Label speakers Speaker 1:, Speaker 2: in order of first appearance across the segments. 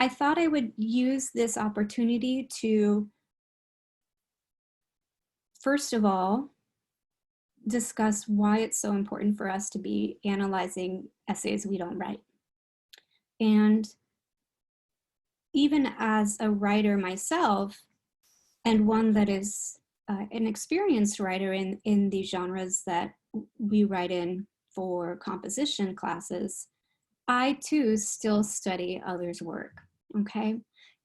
Speaker 1: I thought I would use this opportunity to, first of all, discuss why it's so important for us to be analyzing essays we don't write. And even as a writer myself, and one that is an experienced writer in these genres that we write in for composition classes, I too still study others' work, okay?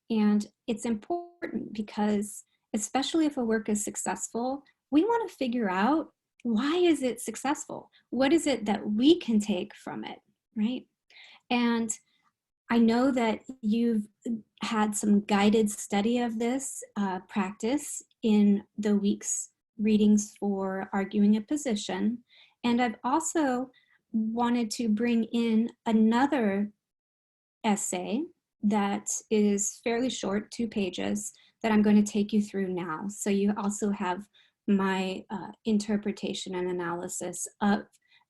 Speaker 1: And it's important because, especially if a work is successful, we want to figure out, why is it successful? What is it that we can take from it, right? And I know that you've had some guided study of this practice in the week's readings for arguing a position. And I've also wanted to bring in another essay that is fairly short, 2 pages, that I'm going to take you through now. So you also have my interpretation and analysis of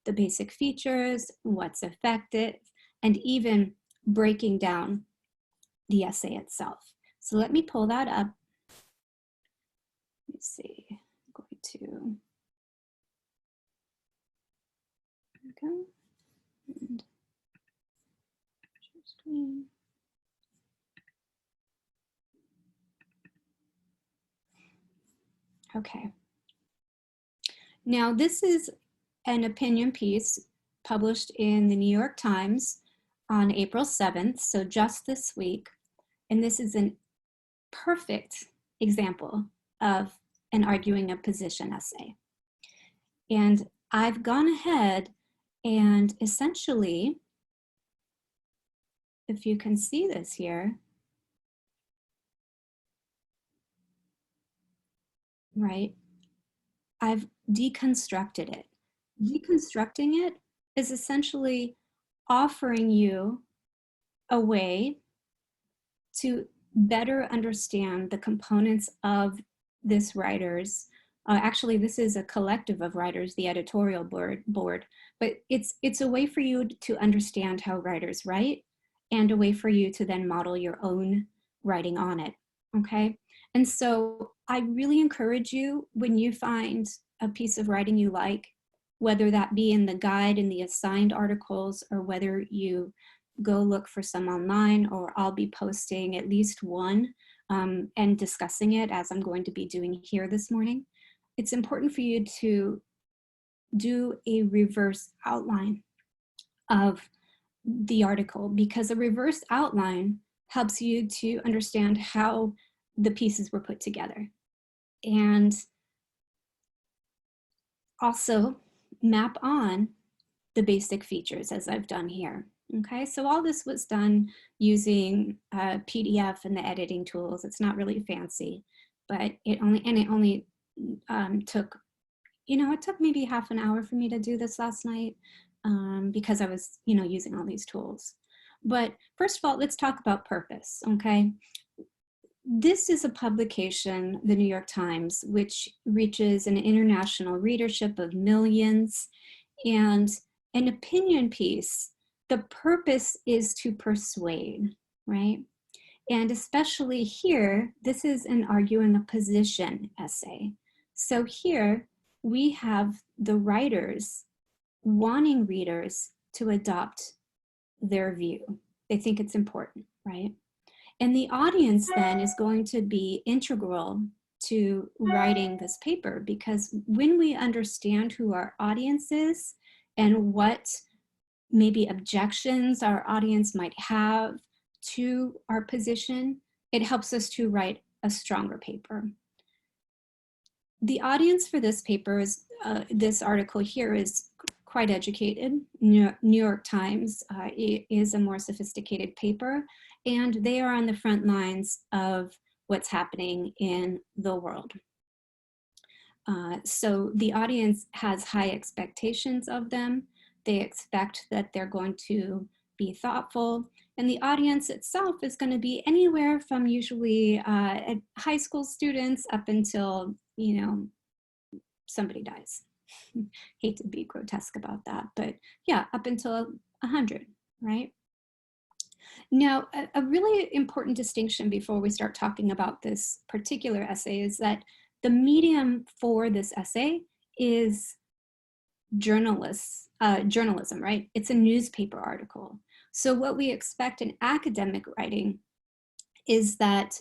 Speaker 1: the basic features, what's effective, and even breaking down the essay itself. So let me pull that up. Let me see. I'm going to, there we go. And share screen. Okay. Now this is an opinion piece published in the New York Times on April 7th, so just this week. And this is a perfect example of an arguing a position essay. And I've gone ahead and essentially, if you can see this here, right, I've deconstructed it. Deconstructing it is essentially offering you a way to better understand the components of this writer's, actually this is a collective of writers, the editorial board, but it's a way for you to understand how writers write, and a way for you to then model your own writing on it, okay? And so I really encourage you, when you find a piece of writing you like, whether that be in the guide and the assigned articles, or whether you go look for some online, or I'll be posting at least one and discussing it, as I'm going to be doing here this morning. It's important for you to do a reverse outline of the article, because a reverse outline helps you to understand how the pieces were put together, and also map on the basic features, as I've done here. Okay, so all this was done using PDF and the editing tools. It's not really fancy, but it only took, it took maybe half an hour for me to do this last night, because I was, using all these tools. But first of all, let's talk about purpose, okay? This is a publication, the New York Times, which reaches an international readership of millions, and an opinion piece, the purpose is to persuade, right? And especially here, this is an arguing a position essay. So here we have the writers wanting readers to adopt their view. They think it's important, right? And the audience then is going to be integral to writing this paper, because when we understand who our audience is and what maybe objections our audience might have to our position, it helps us to write a stronger paper. The audience for this paper is, this article here is quite educated. New York Times is a more sophisticated paper, and they are on the front lines of what's happening in the world. So the audience has high expectations of them. They expect that they're going to be thoughtful, and the audience itself is going to be anywhere from usually high school students up until, somebody dies. Hate to be grotesque about that, but yeah, up until 100, right? Now, a really important distinction before we start talking about this particular essay is that the medium for this essay is journalism, right? It's a newspaper article. So what we expect in academic writing is that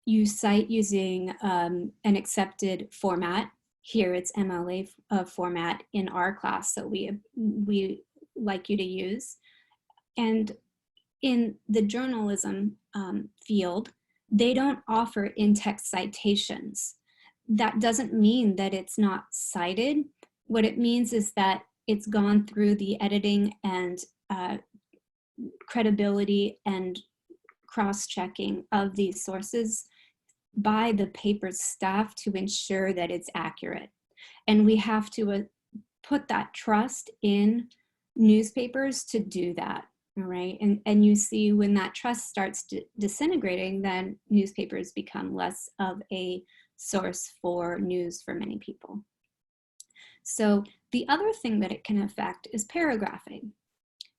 Speaker 1: you cite using an accepted format. Here it's MLA format in our class that we like you to use. And in the journalism field, they don't offer in-text citations. That doesn't mean that it's not cited. What it means is that it's gone through the editing and credibility and cross-checking of these sources by the paper's staff to ensure that it's accurate. And we have to put that trust in newspapers to do that, all right? And you see when that trust starts disintegrating, then newspapers become less of a source for news for many people. So the other thing that it can affect is paragraphing,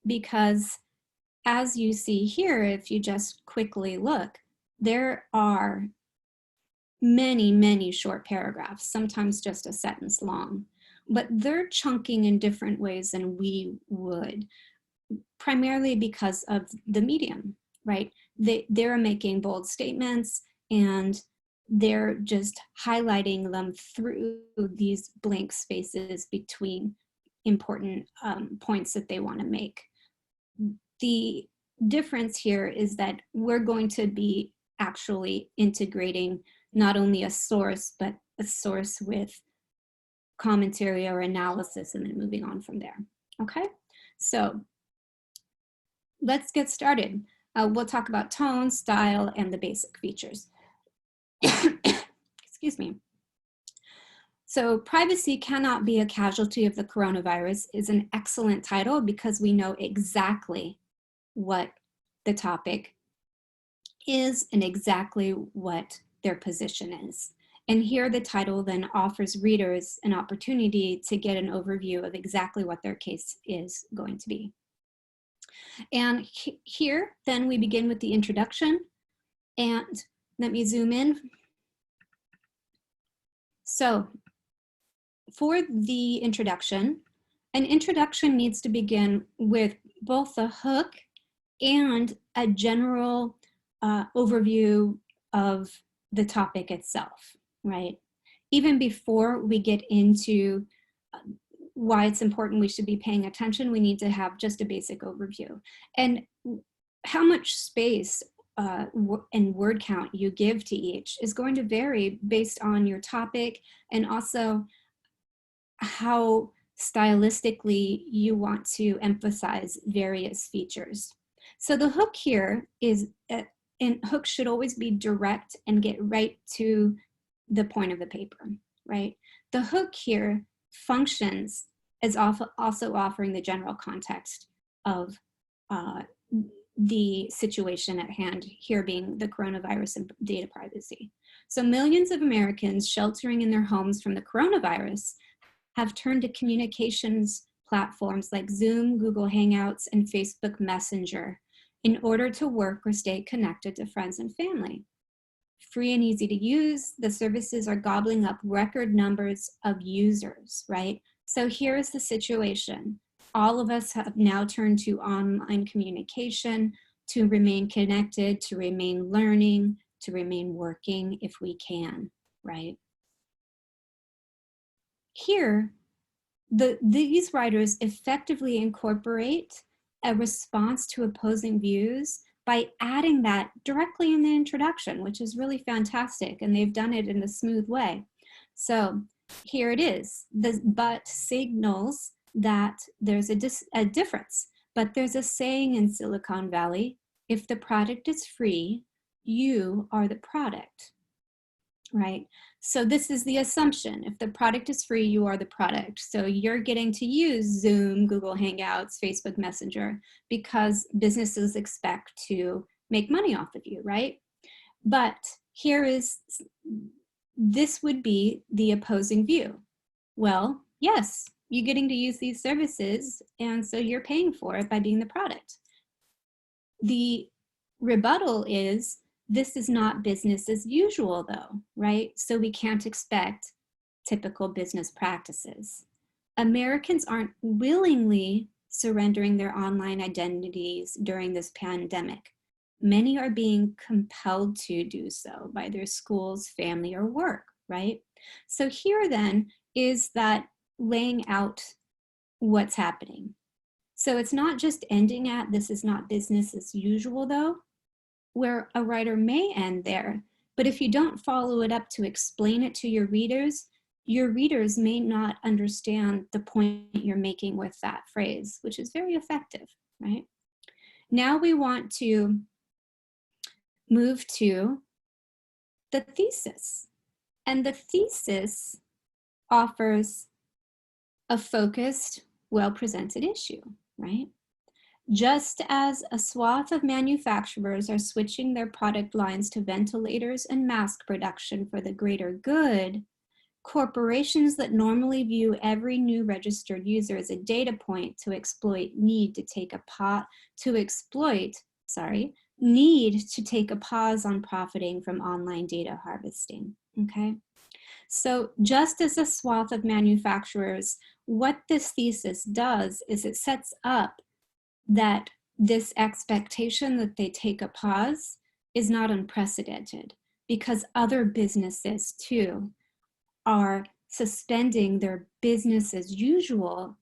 Speaker 1: because as you see here, if you just quickly look, there are many short paragraphs, sometimes just a sentence long, but they're chunking in different ways than we would, primarily because of the medium, right? They're making bold statements and they're just highlighting them through these blank spaces between important points that they want to make. The difference here is that we're going to be actually integrating not only a source, but a source with commentary or analysis, and then moving on from there. Okay, so let's get started. We'll talk about tone, style, and the basic features. Excuse me. So privacy cannot be a casualty of the coronavirus is an excellent title because we know exactly what the topic is and exactly what their position is. And here the title then offers readers an opportunity to get an overview of exactly what their case is going to be. And here then we begin with the introduction, and let me zoom in. So for the introduction, an introduction needs to begin with both a hook and a general overview of the topic itself, right? Even before we get into why it's important we should be paying attention, we need to have just a basic overview. And how much space and word count you give to each is going to vary based on your topic and also how stylistically you want to emphasize various features. So the hook here is, and hooks should always be direct and get right to the point of the paper, right? The hook here functions as also offering the general context of the situation at hand, here being the coronavirus and data privacy. So millions of Americans sheltering in their homes from the coronavirus have turned to communications platforms like Zoom, Google Hangouts, and Facebook Messenger in order to work or stay connected to friends and family. Free and easy to use, the services are gobbling up record numbers of users, right? So here's the situation. All of us have now turned to online communication to remain connected, to remain learning, to remain working if we can, right? Here, these writers effectively incorporate a response to opposing views by adding that directly in the introduction, which is really fantastic, and they've done it in a smooth way. So here it is. The but signals that there's a difference, but there's a saying in Silicon Valley, if the product is free, you are the product, right? So this is the assumption. If the product is free, you are the product. So you're getting to use Zoom, Google Hangouts, Facebook Messenger, because businesses expect to make money off of you, right? But this would be the opposing view. Well, yes, you're getting to use these services, and so you're paying for it by being the product. The rebuttal is, this is not business as usual though, right? So we can't expect typical business practices. Americans aren't willingly surrendering their online identities during this pandemic. Many are being compelled to do so by their schools, family, or work, right? So here then is that laying out what's happening. So it's not just ending at, this is not business as usual though, where a writer may end there, but if you don't follow it up to explain it to your readers may not understand the point you're making with that phrase, which is very effective, right? Now we want to move to the thesis. And the thesis offers a focused, well-presented issue, right? Just as a swath of manufacturers are switching their product lines to ventilators and mask production for the greater good, corporations that normally view every new registered user as a data point to exploit need to take a pause on profiting from online data harvesting, okay? So just as a swath of manufacturers, what this thesis does is it sets up that this expectation that they take a pause is not unprecedented, because other businesses too are suspending their business as usual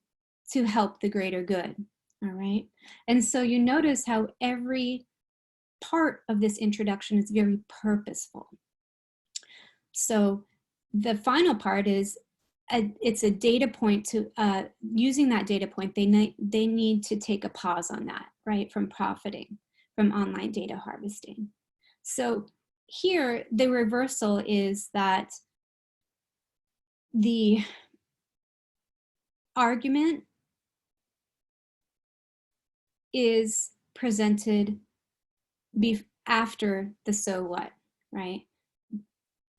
Speaker 1: to help the greater good, all right? And so you notice how every part of this introduction is very purposeful. So the final part is it's a data point to, using that data point, they need to take a pause on that, right, from profiting from online data harvesting. So here, the reversal is that the argument is presented after the so what, right?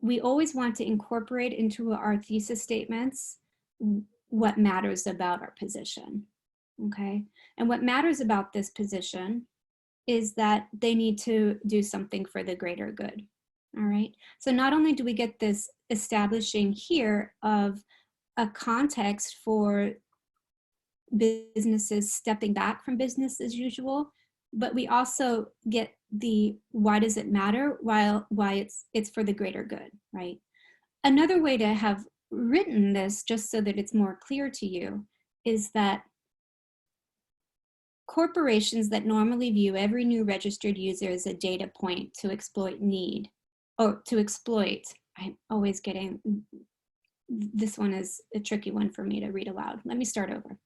Speaker 1: We always want to incorporate into our thesis statements what matters about our position, okay? And what matters about this position is that they need to do something for the greater good, all right? So not only do we get this establishing here of a context for businesses stepping back from business as usual, but we also get the why does it matter, why it's for the greater good, right? Another way to have written this, just so that it's more clear to you, is that corporations that normally view every new registered user as a data point to exploit need, or to exploit, I'm always getting, this one is a tricky one for me to read aloud. Let me start over.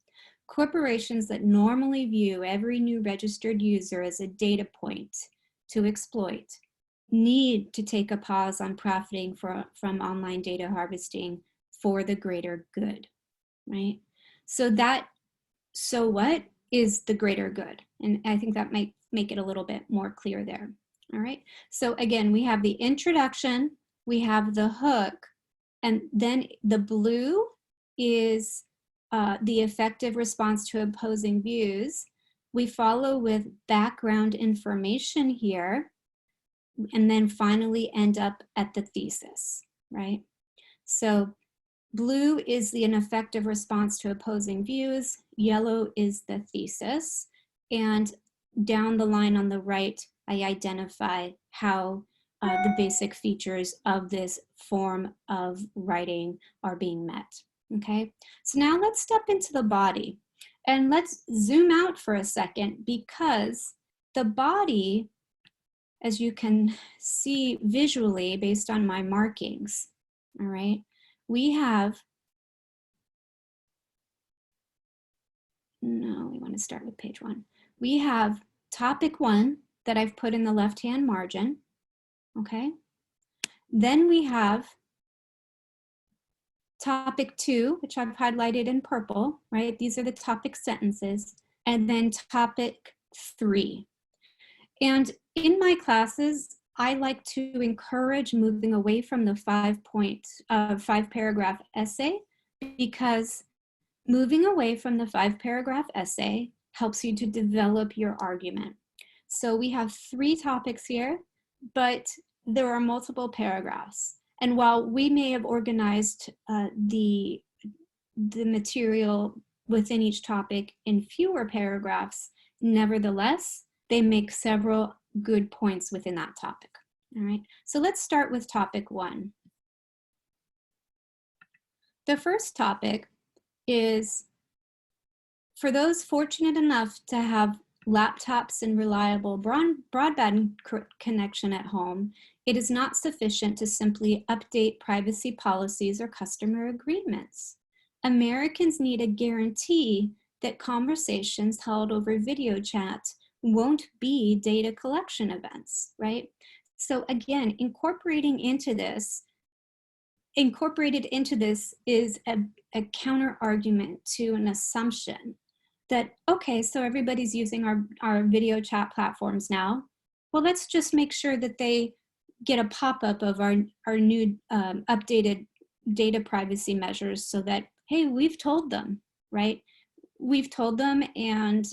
Speaker 1: Corporations that normally view every new registered user as a data point to exploit need to take a pause on profiting from online data harvesting for the greater good, right? So that, so what is the greater good? And I think that might make it a little bit more clear there, all right? So again, we have the introduction, we have the hook, and then the blue is the effective response to opposing views. We follow with background information here, and then finally end up at the thesis, right? So blue is the ineffective response to opposing views, yellow is the thesis, and down the line on the right, I identify how the basic features of this form of writing are being met. Okay, so now let's step into the body and let's zoom out for a second, because the body, as you can see visually based on my markings, all right, we have, no, we want to start with page 1. We have topic 1 that I've put in the left-hand margin, okay? Then we have topic 2, which I've highlighted in purple, right? These are the topic sentences. And then topic 3. And in my classes, I like to encourage moving away from the 5-paragraph essay, because moving away from the 5-paragraph essay helps you to develop your argument. So we have 3 topics here, but there are multiple paragraphs. And while we may have organized the material within each topic in fewer paragraphs, nevertheless, they make several good points within that topic. All right, so let's start with topic 1. The first topic is for those fortunate enough to have laptops and reliable broadband connection at home, it is not sufficient to simply update privacy policies or customer agreements. Americans need a guarantee that conversations held over video chat won't be data collection events, right? So again, incorporated into this is a counter argument to an assumption that, okay, so everybody's using our video chat platforms now. Well, let's just make sure that they get a pop-up of our new updated data privacy measures so that, hey, we've told them, right? We've told them, and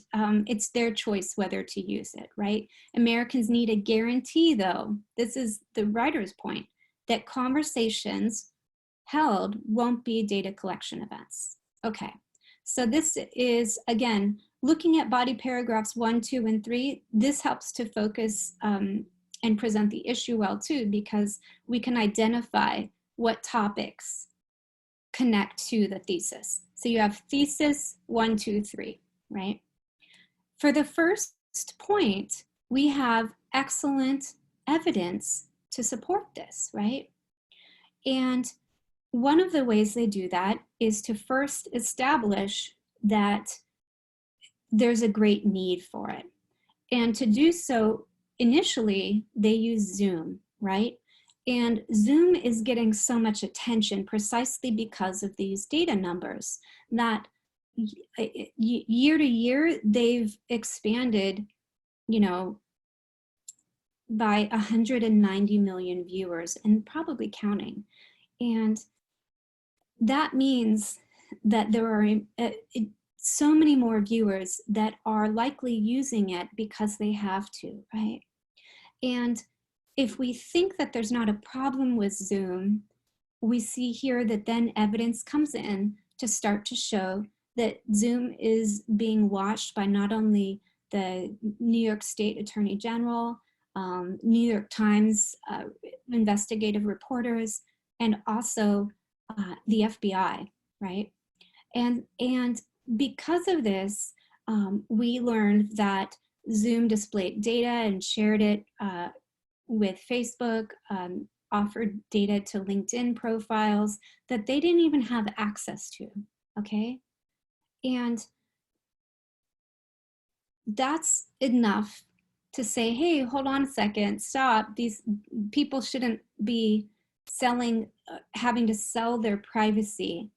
Speaker 1: it's their choice whether to use it, right? Americans need a guarantee, though, this is the writer's point, that conversations held won't be data collection events. Okay, so this is, again, looking at body paragraphs 1, 2, and 3, this helps to focus and present the issue well too, because we can identify what topics connect to the thesis. So you have thesis 1, 2, 3, right? For the first point, we have excellent evidence to support this, right? And one of the ways they do that is to first establish that there's a great need for it. And to do so, initially, they use Zoom, right? And Zoom is getting so much attention precisely because of these data numbers that year to year, they've expanded, you know, by 190 million viewers and probably counting. And that means that there are so many more viewers that are likely using it because they have to, right? And if we think that there's not a problem with Zoom, we see here that then evidence comes in to start to show that Zoom is being watched by not only the New York State Attorney General, New York Times investigative reporters, and also the FBI, right? And because of this, we learned that Zoom displayed data and shared it with Facebook, offered data to LinkedIn profiles that they didn't even have access to, okay? And that's enough to say, hey, hold on a second, stop. These people shouldn't be having to sell their privacy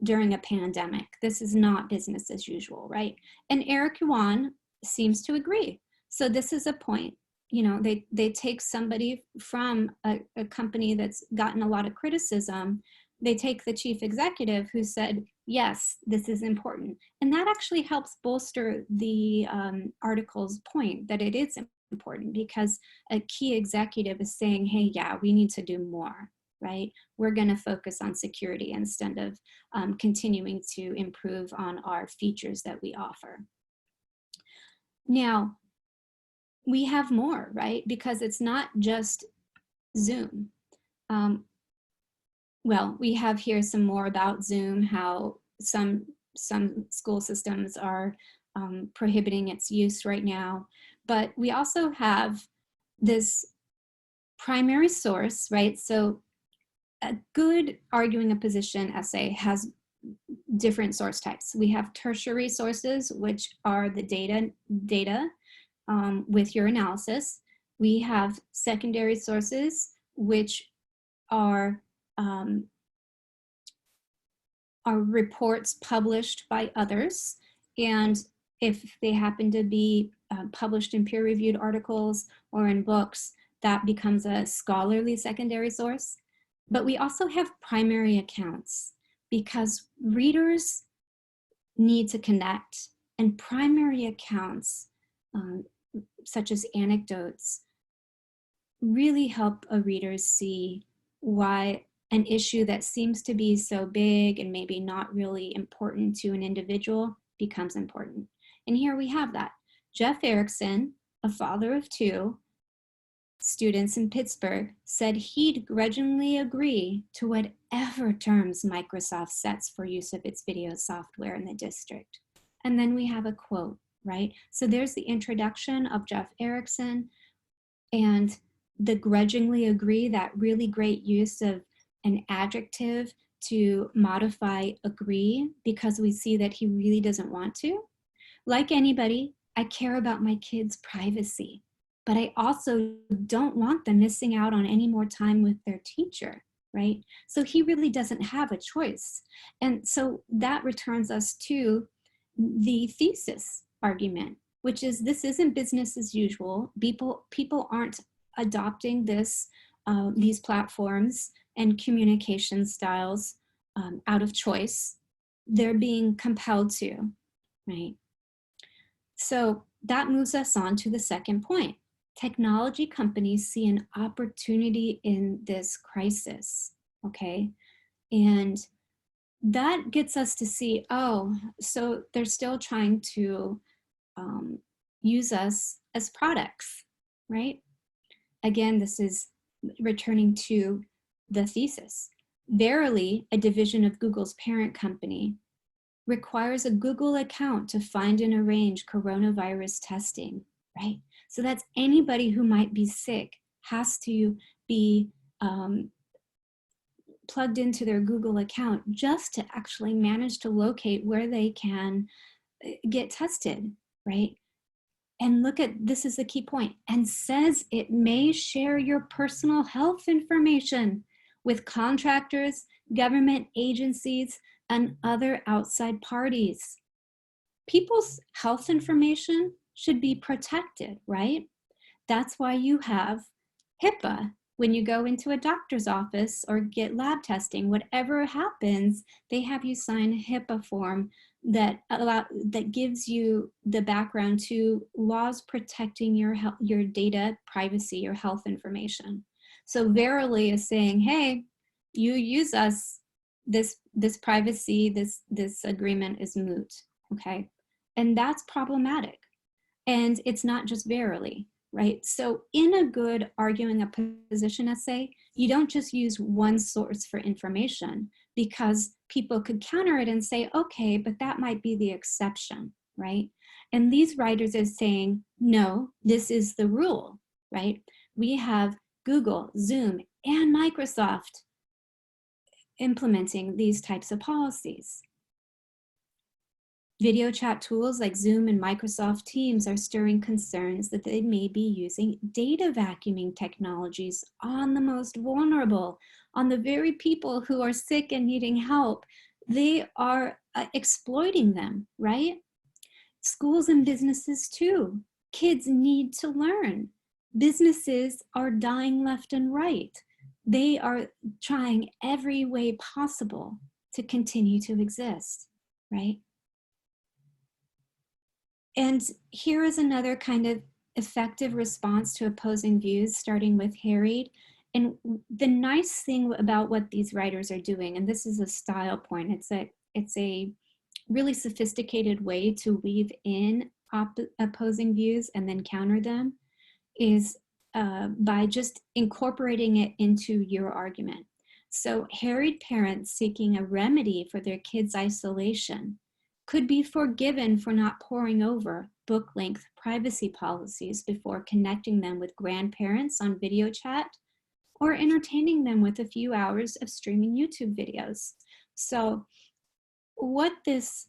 Speaker 1: during a pandemic. This is not business as usual, right? And Eric Yuan seems to agree. So this is a point. You know, they take somebody from a company that's gotten a lot of criticism, they take the chief executive who said, yes, this is important. And that actually helps bolster the article's point that it is important because a key executive is saying, hey, yeah, we need to do more, right? We're gonna focus on security instead of continuing to improve on our features that we offer. Now, we have more, right? Because it's not just Zoom. Well, we have here some more about Zoom, how some school systems are prohibiting its use right now. But we also have this primary source, right? So a good arguing a position essay has different source types. We have tertiary sources, which are the data with your analysis. We have secondary sources, which are reports published by others. And if they happen to be published in peer-reviewed articles or in books, that becomes a scholarly secondary source. But we also have primary accounts because readers need to connect, and primary accounts such as anecdotes, really help a reader see why an issue that seems to be so big and maybe not really important to an individual becomes important. And here we have that. Jeff Erickson, a father of two students in Pittsburgh, said he'd grudgingly agree to whatever terms Microsoft sets for use of its video software in the district. And then we have a quote, right? So there's the introduction of Jeff Erickson and the grudgingly agree, that really great use of an adjective to modify agree, because we see that he really doesn't want to. Like anybody, I care about my kids' privacy, but I also don't want them missing out on any more time with their teacher, right? So he really doesn't have a choice. And so that returns us to the thesis argument, which is this isn't business as usual. People aren't adopting these platforms and communication styles out of choice. They're being compelled to, right? So that moves us on to the second point. Technology companies see an opportunity in this crisis, okay? And that gets us to see, oh, so they're still trying to use us as products, right? Again, this is returning to the thesis. Verily, a division of Google's parent company, requires a Google account to find and arrange coronavirus testing, right? So that's anybody who might be sick has to be plugged into their Google account just to actually manage to locate where they can get tested, right? And look at, this is the key point, and says it may share your personal health information with contractors, government agencies, and other outside parties. People's health information should be protected, right? That's why you have HIPAA. When you go into a doctor's office or get lab testing, whatever happens, they have you sign a HIPAA form that gives you the background to laws protecting your data privacy, your health information. So Verily is saying, hey, you use us, this privacy, this agreement is moot, okay? And that's problematic. And it's not just Verily, right? So in a good arguing a position essay, you don't just use one source for information, because people could counter it and say, okay, but that might be the exception, right? And these writers are saying, no, this is the rule, right? We have Google, Zoom, and Microsoft implementing these types of policies. Video chat tools like Zoom and Microsoft Teams are stirring concerns that they may be using data vacuuming technologies on the most vulnerable, on the very people who are sick and needing help. They are exploiting them, right? Schools and businesses too. Kids need to learn. Businesses are dying left and right. They are trying every way possible to continue to exist, right? And here is another kind of effective response to opposing views, starting with Harried. And the nice thing about what these writers are doing, and this is a style point, it's a really sophisticated way to weave in opposing views and then counter them, is by just incorporating it into your argument. So harried parents seeking a remedy for their kids' isolation could be forgiven for not poring over book-length privacy policies before connecting them with grandparents on video chat or entertaining them with a few hours of streaming YouTube videos. So what this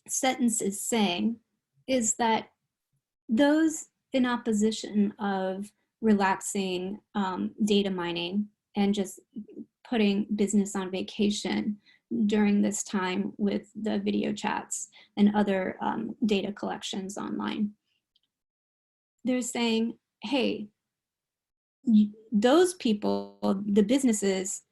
Speaker 1: sentence is saying is that those in opposition of relaxing data mining and just putting business on vacation during this time with the video chats and other data collections online, they're saying, hey, those people, the businesses,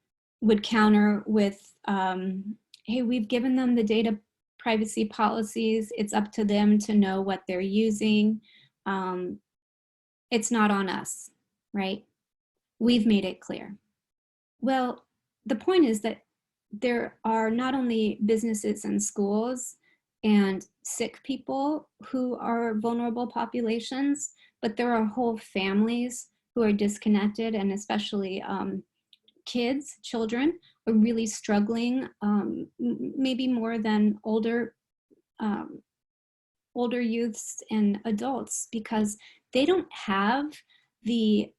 Speaker 1: would counter with, hey, we've given them the data privacy policies. It's up to them to know what they're using. it's not on us, right? We've made it clear. Well, the point is that there are not only businesses and schools and sick people who are vulnerable populations, but there are whole families who are disconnected, and especially kids, children, are really struggling, maybe more than um, older youths and adults, because they don't have the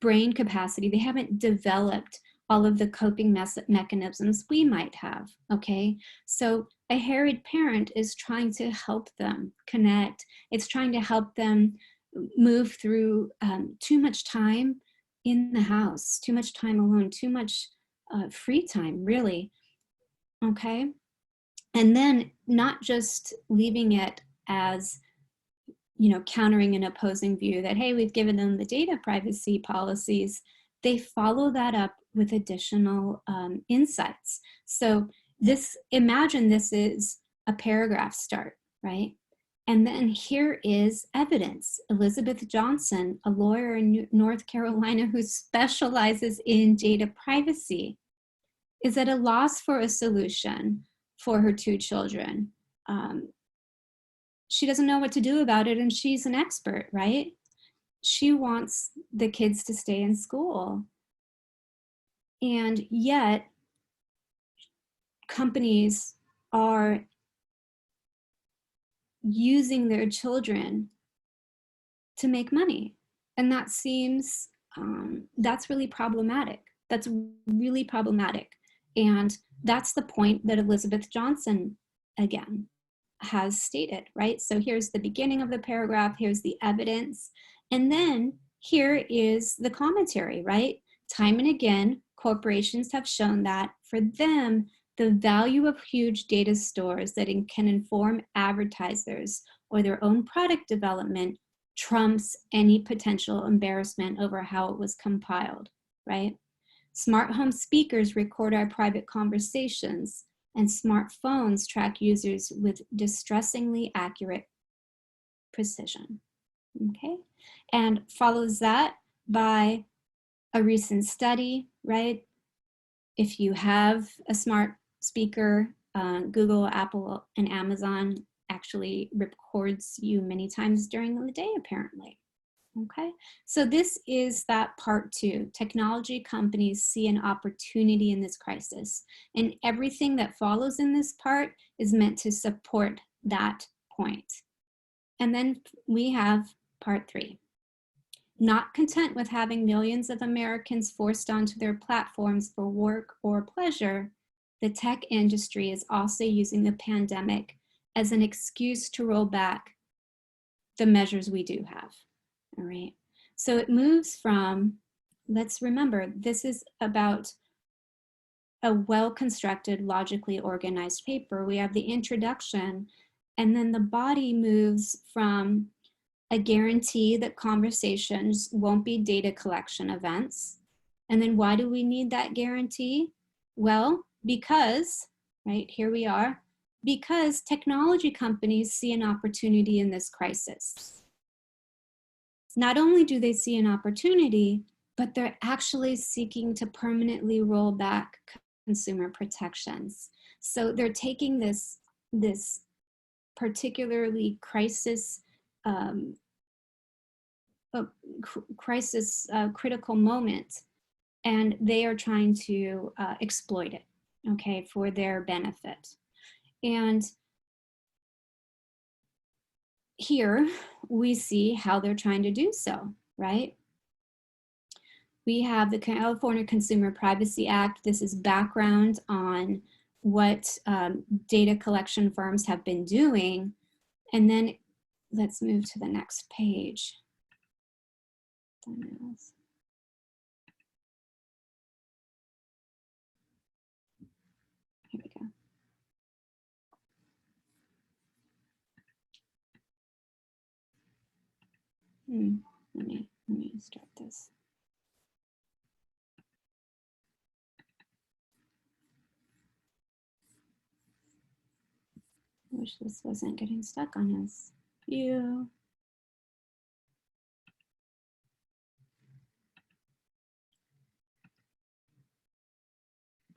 Speaker 1: brain capacity. They haven't developed all of the coping mechanisms we might have. Okay, so a harried parent is trying to help them connect. It's trying to help them move through too much time in the house, too much time alone, too much free time, really. Okay, and then not just leaving it as, you know, countering an opposing view that, hey, we've given them the data privacy policies. They follow that up with additional insights. So imagine this is a paragraph start, right? And then here is evidence. Elizabeth Johnson, a lawyer in North Carolina who specializes in data privacy, is at a loss for a solution for her 2 children. She doesn't know what to do about it, and she's an expert, right? She wants the kids to stay in school. And yet, companies are using their children to make money. And that seems, that's really problematic. That's really problematic. And that's the point that Elizabeth Johnson, again, has stated, right? So here's the beginning of the paragraph, here's the evidence, and then here is the commentary, right? Time and again, corporations have shown that for them, the value of huge data stores that can inform advertisers or their own product development trumps any potential embarrassment over how it was compiled, right? Smart home speakers record our private conversations, and smartphones track users with distressingly accurate precision. Okay, and follows that by a recent study, right? If you have a smart speaker, Google, Apple, and Amazon actually records you many times during the day, apparently. Okay, so this is that part 2. Technology companies see an opportunity in this crisis, and everything that follows in this part is meant to support that point. And then we have part 3. Not content with having millions of Americans forced onto their platforms for work or pleasure, the tech industry is also using the pandemic as an excuse to roll back the measures we do have. All right, so it moves from, let's remember, this is about a well-constructed, logically organized paper. We have the introduction, and then the body moves from a guarantee that conversations won't be data collection events. And then why do we need that guarantee? Well, because, right, here we are, because technology companies see an opportunity in this crisis. Not only do they see an opportunity, but they're actually seeking to permanently roll back consumer protections. So they're taking this particularly critical moment, and they are trying to exploit it, okay, for their benefit. And here we see how they're trying to do so, right? We have the California Consumer Privacy Act. This is background on what data collection firms have been doing. And then let's move to the next page. Here we go. Let me start this. I wish this wasn't getting stuck on his view.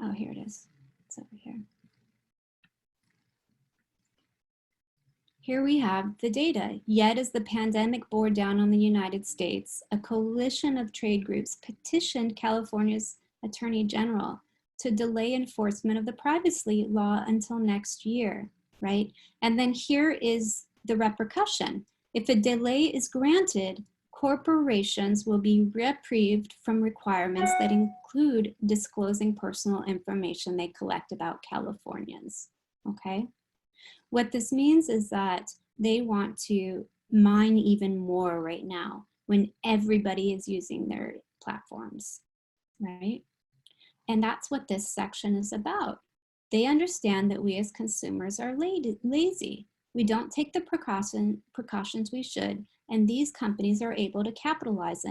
Speaker 1: Oh, here it is. It's over here. Here we have the data. Yet as the pandemic bore down on the United States, a coalition of trade groups petitioned California's Attorney General to delay enforcement of the privacy law until next year, right? And then here is the repercussion. If a delay is granted, corporations will be reprieved from requirements that include disclosing personal information they collect about Californians, okay? What this means is that they want to mine even more right now when everybody is using their platforms, right? And that's what this section is about. They understand that we as consumers are lazy. We don't take the precautions we should, and these companies are able to capitalize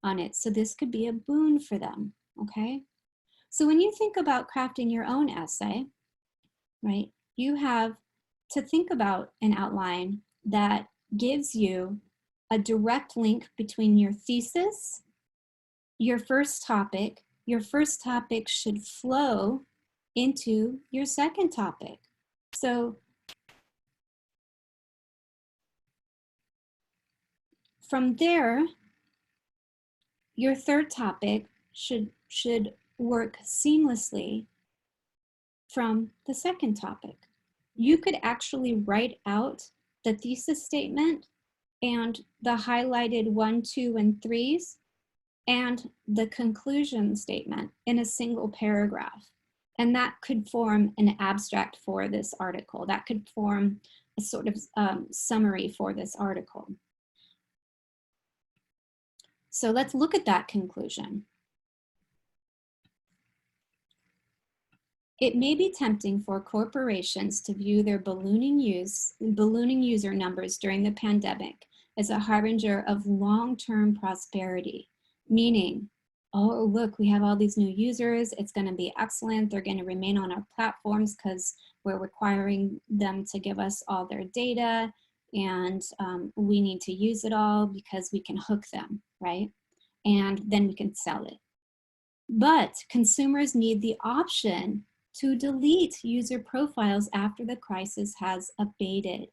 Speaker 1: on it. So this could be a boon for them, okay? So when you think about crafting your own essay, right, you have to think about an outline that gives you a direct link between your thesis, your first topic. Your first topic should flow into your second topic. So from there, your third topic should work seamlessly from the second topic. You could actually write out the thesis statement and the highlighted 1, 2, and 3s and the conclusion statement in a single paragraph. And that could form an abstract for this article. That could form a sort of summary for this article. So let's look at that conclusion. It may be tempting for corporations to view their ballooning user numbers during the pandemic as a harbinger of long-term prosperity, meaning, oh, look, we have all these new users. It's going to be excellent. They're going to remain on our platforms because we're requiring them to give us all their data, and we need to use it all because we can hook them, right? And then we can sell it. But consumers need the option to delete user profiles after the crisis has abated,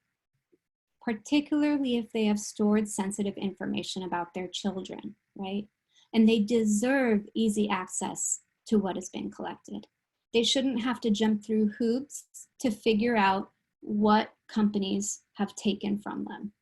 Speaker 1: particularly if they have stored sensitive information about their children, right? And they deserve easy access to what has been collected. They shouldn't have to jump through hoops to figure out what companies have taken from them.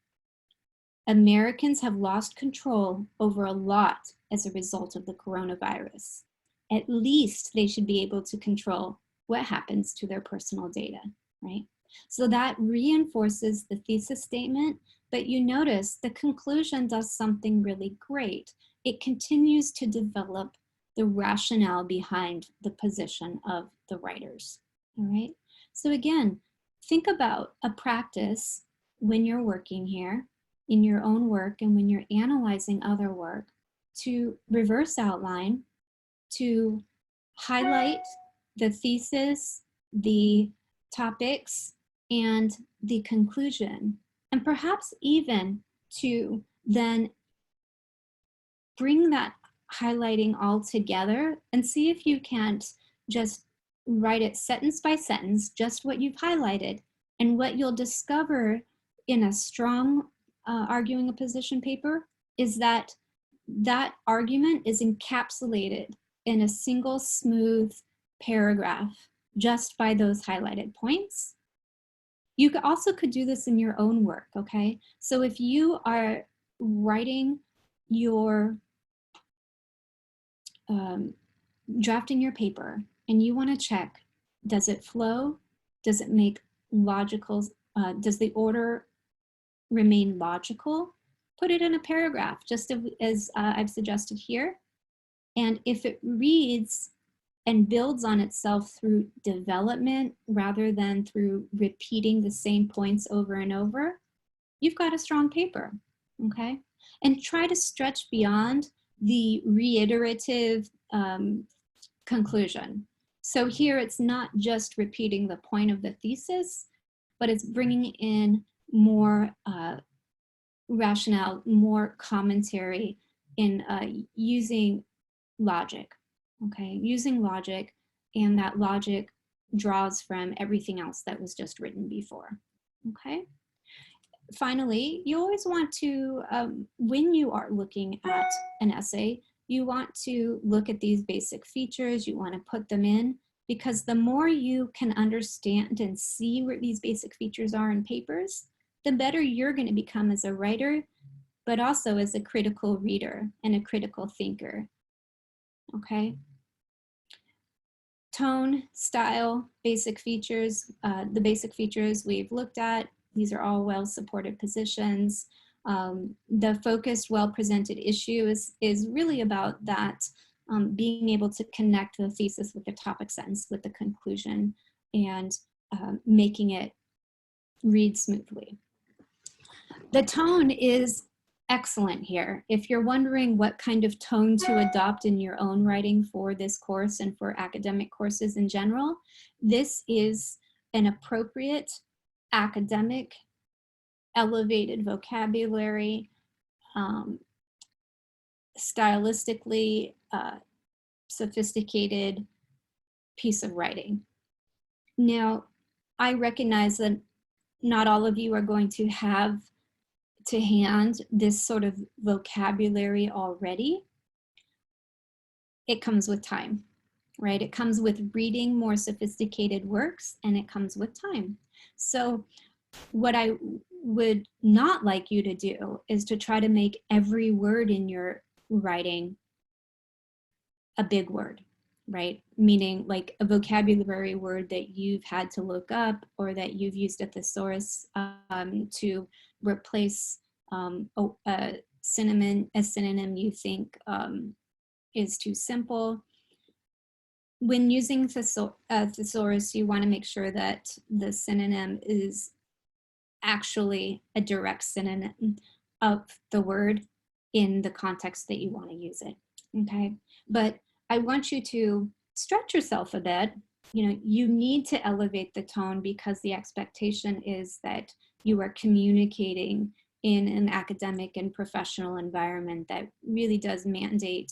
Speaker 1: Americans have lost control over a lot as a result of the coronavirus. At least they should be able to control what happens to their personal data, right? So that reinforces the thesis statement, but you notice the conclusion does something really great. It continues to develop the rationale behind the position of the writers, all right? So again, think about a practice when you're working here in your own work and when you're analyzing other work to reverse outline, to highlight the thesis, the topics, and the conclusion, and perhaps even to then bring that highlighting all together and see if you can't just write it sentence by sentence, just what you've highlighted. And what you'll discover in a strong arguing a position paper is that that argument is encapsulated in a single smooth paragraph just by those highlighted points. You also could do this in your own work, okay? So if you are writing your, drafting your paper and you wanna check, does it flow? Does it make logical, does the order remain logical? Put it in a paragraph, just as I've suggested here. And if it reads and builds on itself through development rather than through repeating the same points over and over, you've got a strong paper, okay? And try to stretch beyond the reiterative conclusion. So here it's not just repeating the point of the thesis, but it's bringing in more rationale, more commentary in using logic, okay? Using logic and that logic draws from everything else that was just written before, okay? Finally, you always want to, when you are looking at an essay, you want to look at these basic features, you want to put them in, because the more you can understand and see where these basic features are in papers, the better you're going to become as a writer, but also as a critical reader and a critical thinker, okay? Tone, style, basic features, the basic features we've looked at, these are all well-supported positions. The focused, well-presented issue is really about that, being able to connect the thesis with the topic sentence, with the conclusion, and making it read smoothly. The tone is excellent here. If you're wondering what kind of tone to adopt in your own writing for this course and for academic courses in general, this is an appropriate academic, elevated vocabulary, stylistically sophisticated piece of writing. Now, I recognize that not all of you are going to have to hand this sort of vocabulary already. It comes with time, right? It comes with reading more sophisticated works, and it comes with time. So what I would not like you to do is to try to make every word in your writing a big word, right? Meaning like a vocabulary word that you've had to look up or that you've used a thesaurus to replace a synonym you think is too simple. When using thesaurus, you want to make sure that the synonym is actually a direct synonym of the word in the context that you want to use it, okay? But I want you to stretch yourself a bit. You know, you need to elevate the tone because the expectation is that you are communicating in an academic and professional environment that really does mandate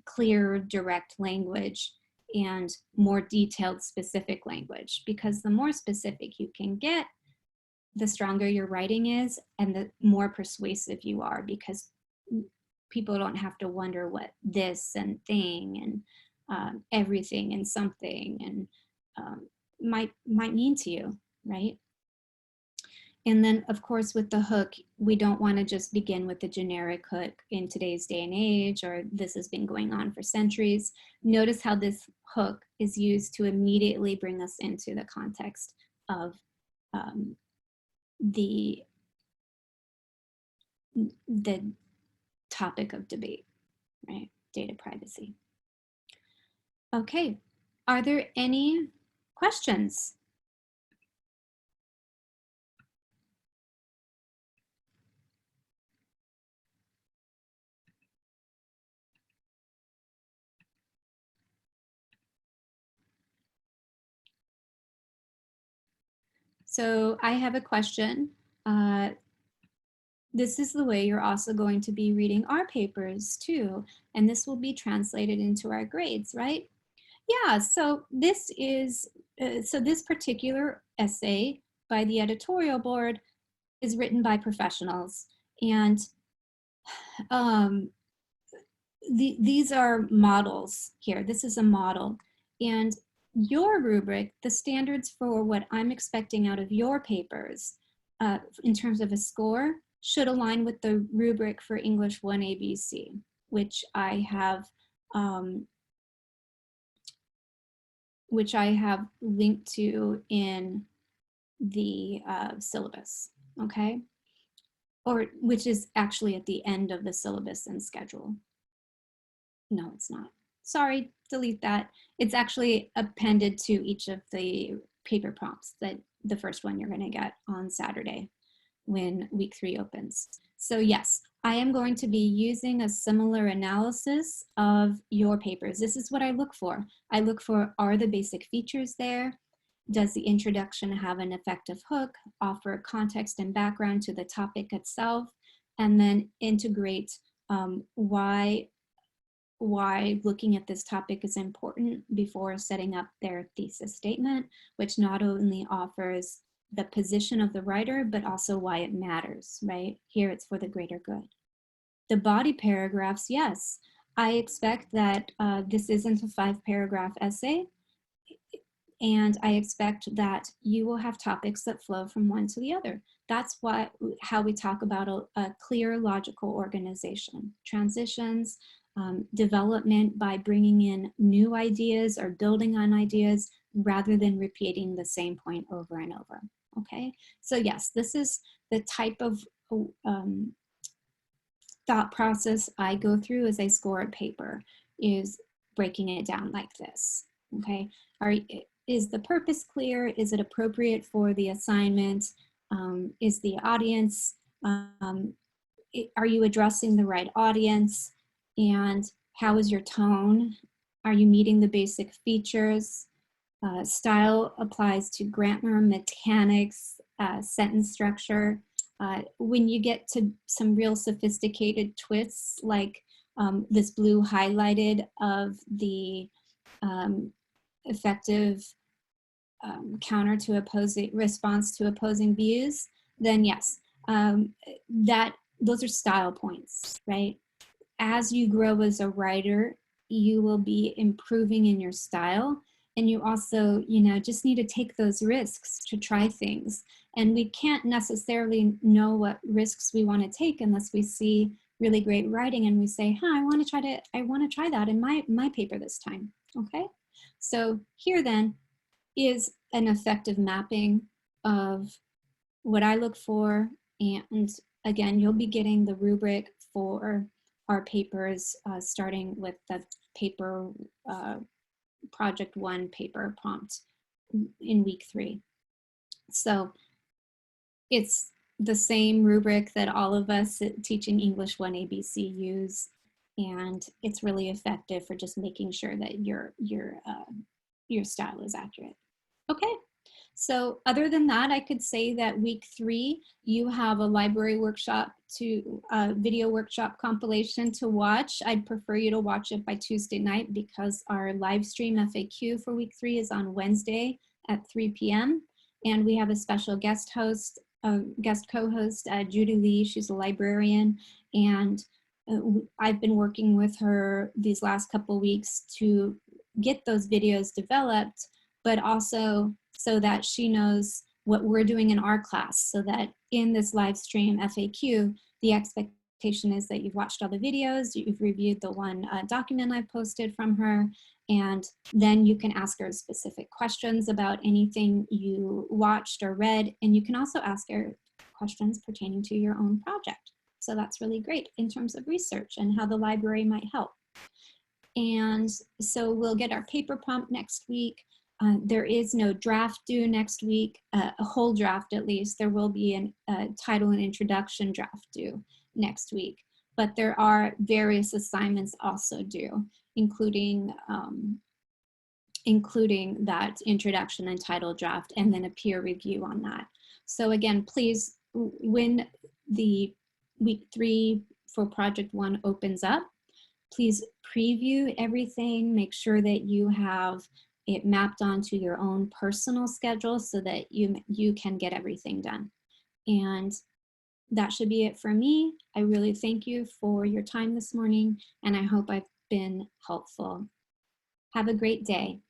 Speaker 1: clear, direct language and more detailed, specific language, because the more specific you can get, the stronger your writing is and the more persuasive you are, because people don't have to wonder what this and thing and everything and something and might mean to you, right? And then, of course, with the hook, we don't want to just begin with the generic hook in today's day and age, or this has been going on for centuries. Notice how this hook is used to immediately bring us into the context of the topic of debate, right? Data privacy. Okay, are there any questions? So I have a question. This is the way you're also going to be reading our papers too, and this will be translated into our grades, right? Yeah, so this is, so this particular essay by the editorial board is written by professionals, and these are models here. This is a model, and your rubric, the standards for what I'm expecting out of your papers in terms of a score should align with the rubric for English 1 ABC, which I have linked to in the syllabus, okay? Or which is actually at the end of the syllabus and schedule. No, it's not. Sorry, delete that. It's actually appended to each of the paper prompts, that the first one you're gonna get on Saturday when week 3 opens. So yes, I am going to be using a similar analysis of your papers. This is what I look for. I look for, are the basic features there? Does the introduction have an effective hook, offer context and background to the topic itself, and then integrate why why looking at this topic is important before setting up their thesis statement, which not only offers the position of the writer, but also why it matters, right? Here it's for the greater good. The body paragraphs, yes, I expect that this isn't a 5-paragraph essay, and I expect that you will have topics that flow from one to the other. That's how we talk about a clear, logical organization. Transitions, development by bringing in new ideas or building on ideas rather than repeating the same point over and over, okay? So yes, this is the type of thought process I go through as I score a paper, is breaking it down like this, okay? Is the purpose clear? Is it appropriate for the assignment? Is the audience, are you addressing the right audience? And how is your tone? Are you meeting the basic features? Style applies to grammar, mechanics, sentence structure. When you get to some real sophisticated twists, like this blue highlighted of the effective counter to opposing response to opposing views, then yes, those are style points, right? As you grow as a writer, you will be improving in your style. And you also, just need to take those risks to try things. And we can't necessarily know what risks we want to take unless we see really great writing and we say, I want to try that in my paper this time, okay? So here then is an effective mapping of what I look for. And again, you'll be getting the rubric for our papers, starting with the paper, project 1 paper prompt in week 3. So it's the same rubric that all of us teaching English 1 ABC use, and it's really effective for just making sure that your style is accurate. Okay. So other than that, I could say that week 3, you have a library workshop video workshop compilation to watch. I'd prefer you to watch it by Tuesday night because our live stream FAQ for week 3 is on Wednesday at 3 p.m. And we have a special guest co-host, Judy Lee. She's a librarian, and I've been working with her these last couple weeks to get those videos developed, but also so that she knows what we're doing in our class, so that in this live stream FAQ, the expectation is that you've watched all the videos, you've reviewed the one document I've posted from her, and then you can ask her specific questions about anything you watched or read, and you can also ask her questions pertaining to your own project. So that's really great in terms of research and how the library might help. And so we'll get our paper prompt next week. There is no draft due next week, a whole draft at least. There will be a title and introduction draft due next week, but there are various assignments also due, including that introduction and title draft, and then a peer review on that. So again, please, when the week 3 for project 1 opens up, please preview everything, make sure that you have it mapped onto your own personal schedule so that you can get everything done. And that should be it for me. I really thank you for your time this morning, and I hope I've been helpful. Have a great day.